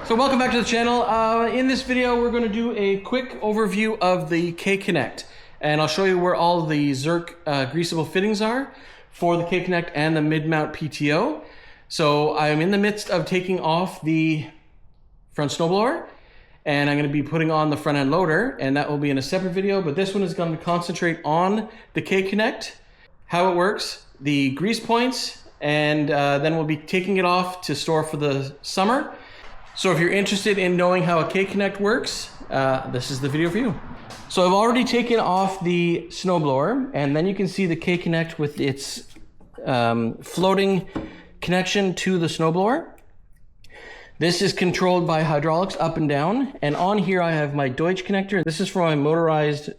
So welcome back to the channel. In this video, we're going to do a quick overview of the K-Connect, and I'll show you where all the Zerk greasable fittings are for the K-Connect and the mid-mount PTO. So I'm in the midst of taking off the front snowblower, and I'm going to be putting on the front end loader, and that will be in a separate video, but this one is going to concentrate on the K-Connect, how it works, the grease points, and then we'll be taking it off to store for the summer. So if you're interested in knowing how a K-Connect works, this is the video for you. So I've already taken off the snowblower, and then you can see the K-Connect with its floating connection to the snowblower. This is controlled by hydraulics up and down, and on here I have my Deutsch connector. This is for my motorized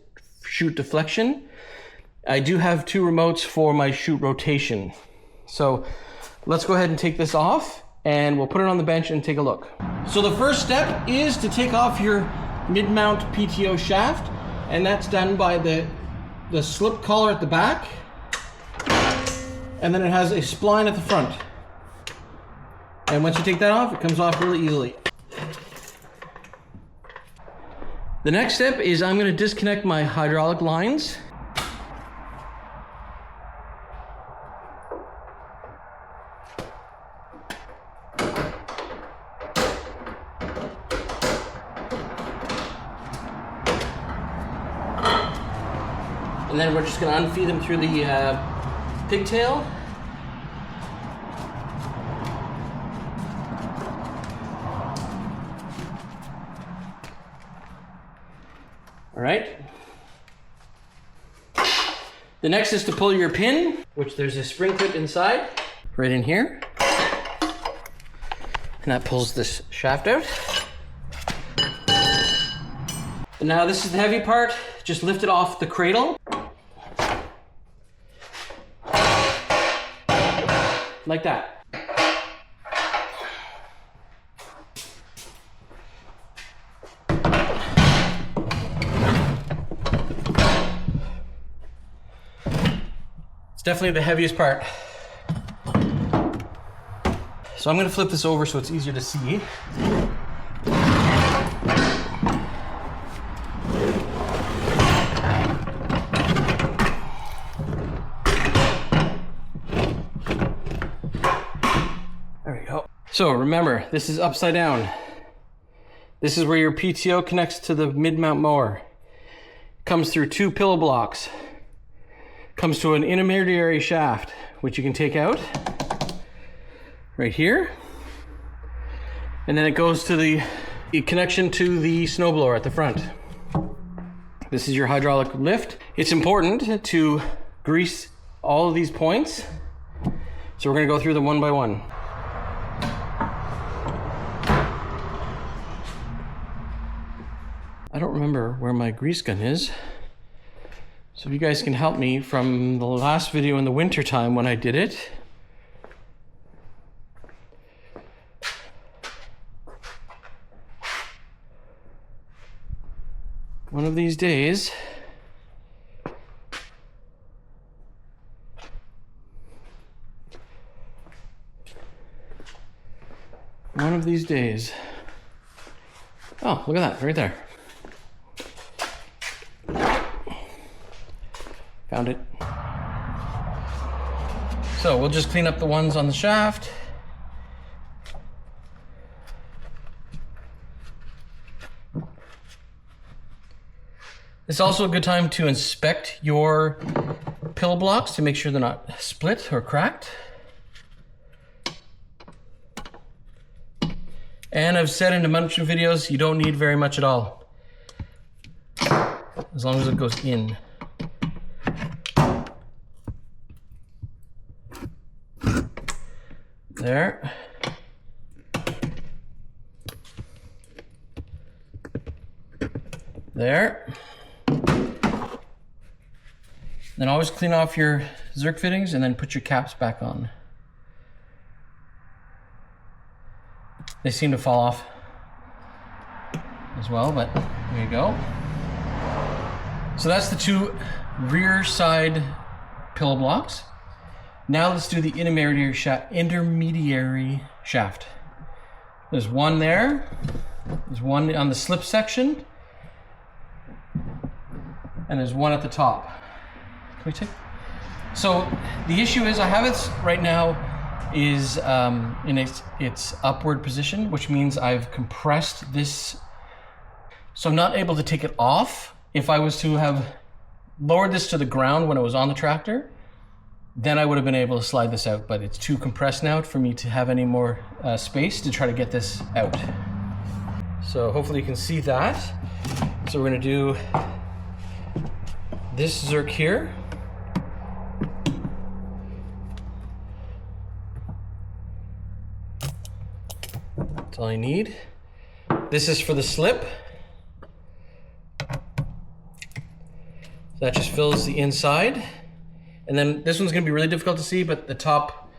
chute deflection. I do have two remotes for my chute rotation. So let's go ahead and take this off, and we'll put it on the bench and take a look. So the first step is to take off your mid-mount PTO shaft, and that's done by the slip collar at the back, and then it has a spline at the front. And once you take that off, it comes off really easily. The next step is I'm going to disconnect my hydraulic lines. And then we're just going to unfeed them through the pigtail. All right. The next is to pull your pin, which there's a spring clip inside, right in here. And that pulls this shaft out. And now this is the heavy part. Just lift it off the cradle. Like that. It's definitely the heaviest part. So I'm going to flip this over so it's easier to see. So remember, this is upside down. This is where your PTO connects to the mid-mount mower. Comes through two pillow blocks. Comes to an intermediary shaft, which you can take out right here. And then it goes to the connection to the snowblower at the front. This is your hydraulic lift. It's important to grease all of these points. So we're going to go through them one by one. I don't remember where my grease gun is, so if you guys can help me from the last video in the winter time when I did it. One of these days, oh, look at that, right there. Found it. So we'll just clean up the ones on the shaft. It's also a good time to inspect your pillow blocks to make sure they're not split or cracked. And I've said in a bunch of videos, you don't need very much at all, as long as it goes in. There. There. Then always clean off your Zerk fittings and then put your caps back on. They seem to fall off as well, but there you go. So that's the two rear side pillow blocks. Now let's do the intermediary shaft. There's one there. There's one on the slip section. And there's one at the top. Can we take? So the issue is I have it right now is in its upward position, which means I've compressed this. So I'm not able to take it off. If I was to have lowered this to the ground when it was on the tractor, then I would have been able to slide this out, but it's too compressed now for me to have any more space to try to get this out. So hopefully you can see that. So we're gonna do this zerk here. That's all I need. This is for the slip. That just fills the inside. And then this one's gonna be really difficult to see, but the top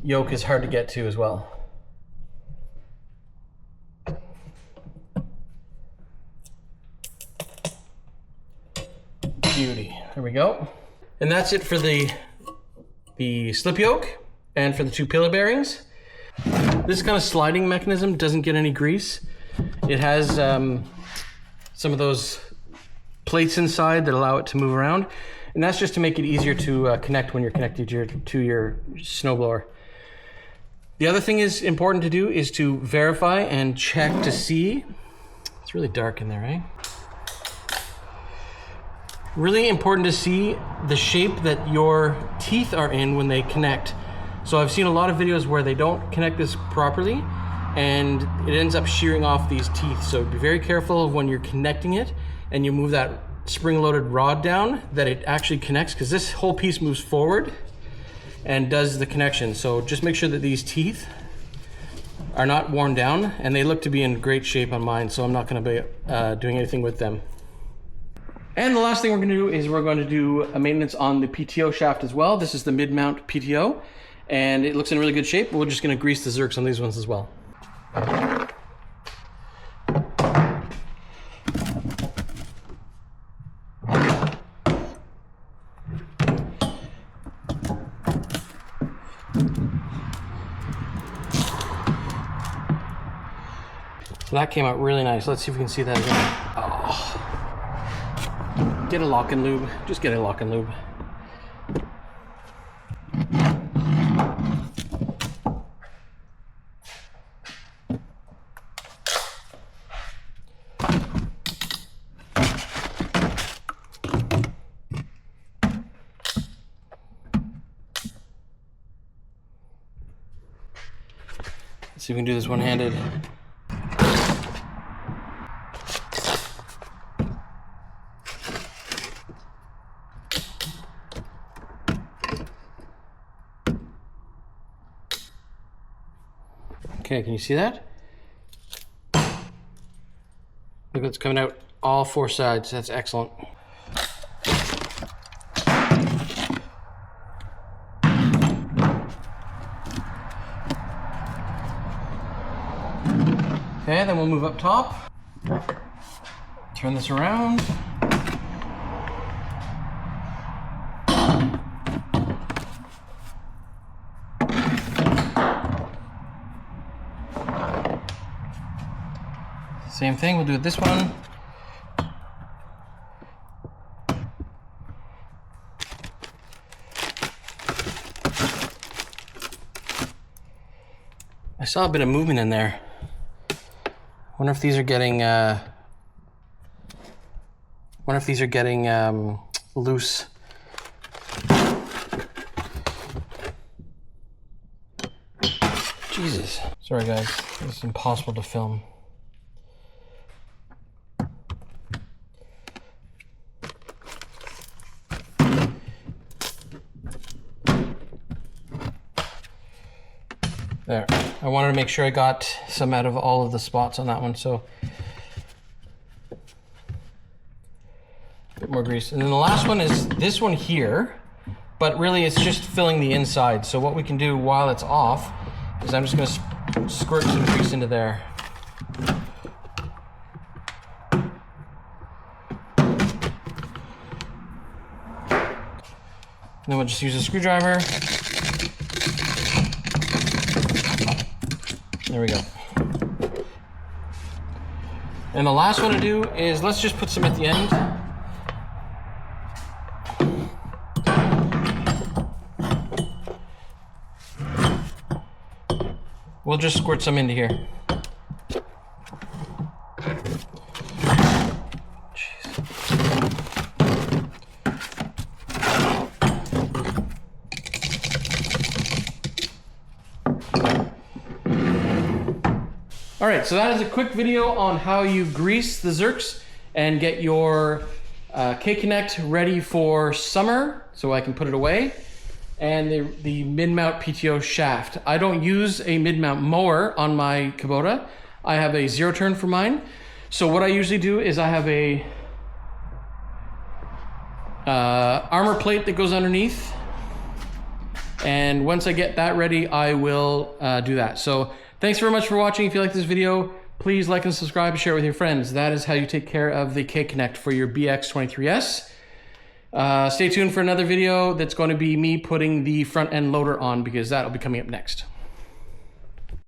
yoke is hard to get to as well. Beauty, there we go. And that's it for the slip yoke and for the two pillar bearings. This kind of sliding mechanism doesn't get any grease. It has some of those plates inside that allow it to move around. And that's just to make it easier to connect when you're connected to your snowblower. The other thing is important to do is to verify and check to see. It's really dark in there, right? Really important to see the shape that your teeth are in when they connect. So I've seen a lot of videos where they don't connect this properly and it ends up shearing off these teeth. So be very careful of when you're connecting it and you move that spring-loaded rod down that it actually connects, because this whole piece moves forward and does the connection. So just make sure that these teeth are not worn down, and they look to be in great shape on mine, so I'm not going to be doing anything with them. And the last thing we're going to do is we're going to do a maintenance on the PTO shaft as well. This is the mid-mount PTO, and it looks in really good shape. We're just going to grease the zerks on these ones as well. So that came out really nice. Let's see if we can see that again. Oh. Get a lock and lube. Just get a lock and lube. Let's see if we can do this one-handed. Okay, can you see that? Look, it's coming out all four sides. That's excellent. Okay, then we'll move up top. Turn this around. Same thing, we'll do it this one. I saw a bit of movement in there. Wonder if these are getting loose. Jesus. Sorry guys, this is impossible to film. There. I wanted to make sure I got some out of all of the spots on that one, so a bit more grease. And then the last one is this one here, but really it's just filling the inside. So what we can do while it's off is I'm just going to squirt some grease into there. And then we'll just use a screwdriver. There we go. And the last one to do is, let's just put some at the end. We'll just squirt some into here. All right, so that is a quick video on how you grease the Zerks and get your K-Connect ready for summer so I can put it away. And the mid-mount PTO shaft. I don't use a mid-mount mower on my Kubota. I have a zero turn for mine. So what I usually do is I have a armor plate that goes underneath. And once I get that ready, I will do that. So thanks very much for watching. If you like this video, please like and subscribe and share it with your friends. That is how you take care of the K-Connect for your BX23S. Stay tuned for another video that's going to be me putting the front end loader on, because that'll be coming up next.